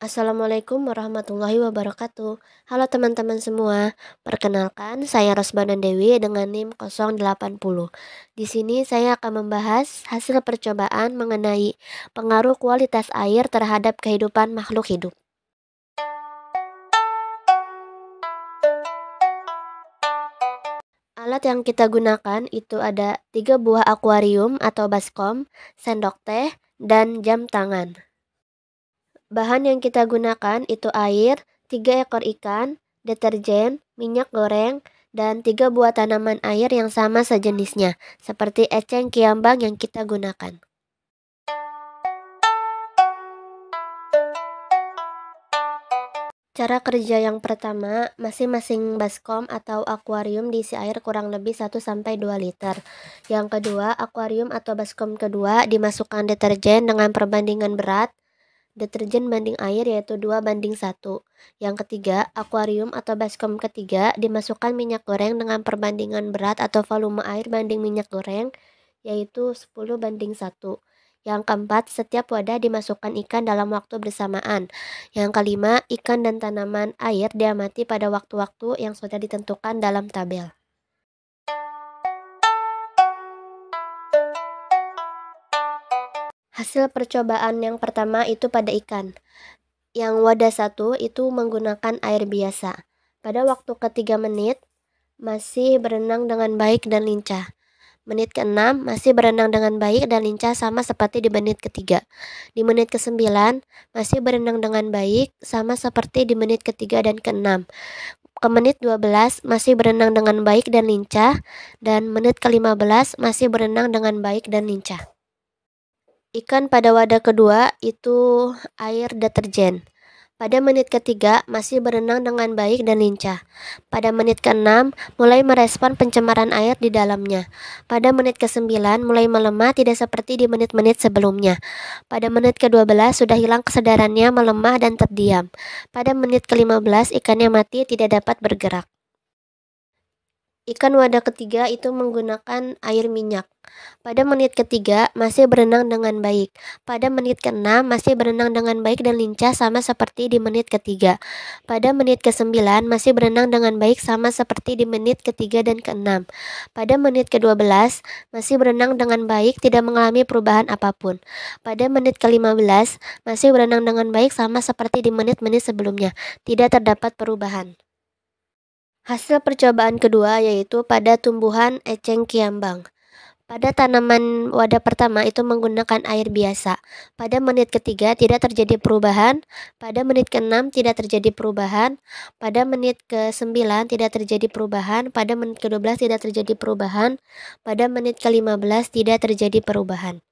Assalamualaikum warahmatullahi wabarakatuh. Halo teman-teman semua, perkenalkan saya Rosbanan Dewi dengan NIM 080. Di sini saya akan membahas hasil percobaan mengenai pengaruh kualitas air terhadap kehidupan makhluk hidup. Alat yang kita gunakan itu ada 3 buah akuarium atau baskom, sendok teh, dan jam tangan. Bahan yang kita gunakan itu air, 3 ekor ikan, deterjen, minyak goreng, dan 3 buah tanaman air yang sama sejenisnya, seperti eceng kiambang yang kita gunakan. Cara kerja yang pertama, masing-masing baskom atau akuarium diisi air kurang lebih 1-2 liter. Yang kedua, akuarium atau baskom kedua dimasukkan deterjen dengan perbandingan berat deterjen banding air yaitu 2:1. Yang ketiga, akuarium atau baskom ketiga dimasukkan minyak goreng dengan perbandingan berat atau volume air banding minyak goreng yaitu 10:1. Yang keempat, setiap wadah dimasukkan ikan dalam waktu bersamaan. Yang kelima, ikan dan tanaman air diamati pada waktu-waktu yang sudah ditentukan dalam tabel. Hasil percobaan yang pertama itu pada ikan. Yang wadah 1 itu menggunakan air biasa. Pada waktu ke-3 menit, masih berenang dengan baik dan lincah. Menit ke-6 masih berenang dengan baik dan lincah sama seperti di menit ke-3. Di menit ke-9 masih berenang dengan baik sama seperti di menit ke-3 dan ke-6. Ke menit 12 masih berenang dengan baik dan lincah, dan menit ke-15 masih berenang dengan baik dan lincah. Ikan pada wadah kedua itu air deterjen. Pada menit ke-3 masih berenang dengan baik dan lincah. Pada menit ke-6 mulai merespon pencemaran air di dalamnya. Pada menit ke-9 mulai melemah tidak seperti di menit-menit sebelumnya. Pada menit ke-12 sudah hilang kesadarannya, melemah dan terdiam. Pada menit ke-15 ikannya mati, tidak dapat bergerak. Ikan wadah ketiga itu menggunakan air minyak. Pada menit ketiga masih berenang dengan baik. Pada menit ke-6 masih berenang dengan baik dan lincah sama seperti di menit ketiga. Pada menit ke-9 masih berenang dengan baik sama seperti di menit ketiga dan ke-6. Pada menit ke-12 masih berenang dengan baik, tidak mengalami perubahan apapun. Pada menit ke-15 masih berenang dengan baik sama seperti di menit-menit sebelumnya. Tidak terdapat perubahan. Hasil percobaan kedua yaitu pada tumbuhan eceng kiambang. Pada tanaman wadah pertama itu menggunakan air biasa. Pada menit ketiga tidak terjadi perubahan. Pada menit ke-6 tidak terjadi perubahan. Pada menit ke-9 tidak terjadi perubahan. Pada menit ke-12 tidak terjadi perubahan. Pada menit ke-15 tidak terjadi perubahan.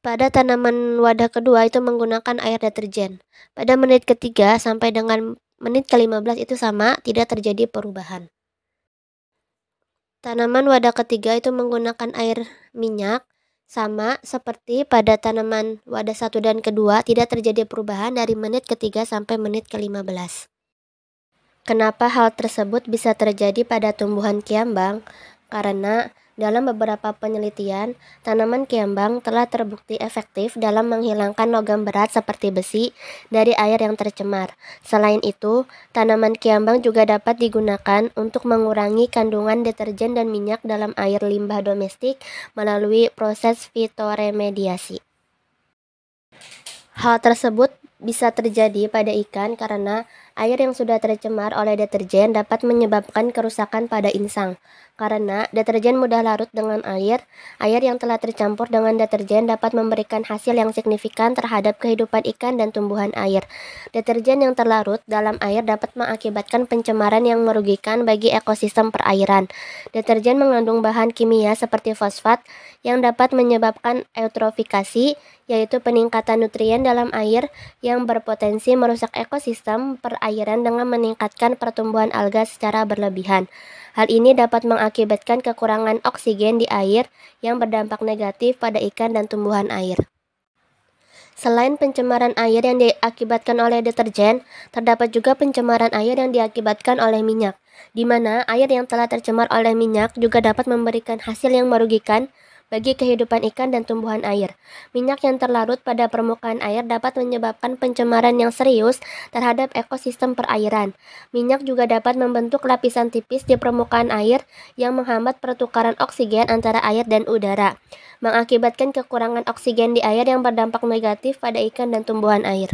Pada tanaman wadah kedua itu menggunakan air deterjen. Pada menit ketiga sampai dengan menit ke-15 itu sama, tidak terjadi perubahan. Tanaman wadah ketiga itu menggunakan air minyak, sama seperti pada tanaman wadah 1 dan kedua, tidak terjadi perubahan dari menit ketiga sampai menit ke-15. Kenapa hal tersebut bisa terjadi pada tumbuhan kiambang? Karena dalam beberapa penelitian, tanaman kiambang telah terbukti efektif dalam menghilangkan logam berat seperti besi dari air yang tercemar. Selain itu, tanaman kiambang juga dapat digunakan untuk mengurangi kandungan deterjen dan minyak dalam air limbah domestik melalui proses fitoremediasi. Hal tersebut bisa terjadi pada ikan karena air yang sudah tercemar oleh deterjen dapat menyebabkan kerusakan pada insang. Karena deterjen mudah larut dengan air yang telah tercampur dengan deterjen dapat memberikan hasil yang signifikan terhadap kehidupan ikan dan tumbuhan air. Deterjen yang terlarut dalam air dapat mengakibatkan pencemaran yang merugikan bagi ekosistem perairan. Deterjen mengandung bahan kimia seperti fosfat yang dapat menyebabkan eutrofikasi, yaitu peningkatan nutrien dalam air yang berpotensi merusak ekosistem perairan dengan meningkatkan pertumbuhan alga secara berlebihan. Hal ini dapat mengakibatkan kekurangan oksigen di air yang berdampak negatif pada ikan dan tumbuhan air. Selain pencemaran air yang diakibatkan oleh deterjen, terdapat juga pencemaran air yang diakibatkan oleh minyak, di mana air yang telah tercemar oleh minyak juga dapat memberikan hasil yang merugikan bagi kehidupan ikan dan tumbuhan air. Minyak yang terlarut pada permukaan air dapat menyebabkan pencemaran yang serius terhadap ekosistem perairan. Minyak juga dapat membentuk lapisan tipis di permukaan air yang menghambat pertukaran oksigen antara air dan udara, mengakibatkan kekurangan oksigen di air yang berdampak negatif pada ikan dan tumbuhan air.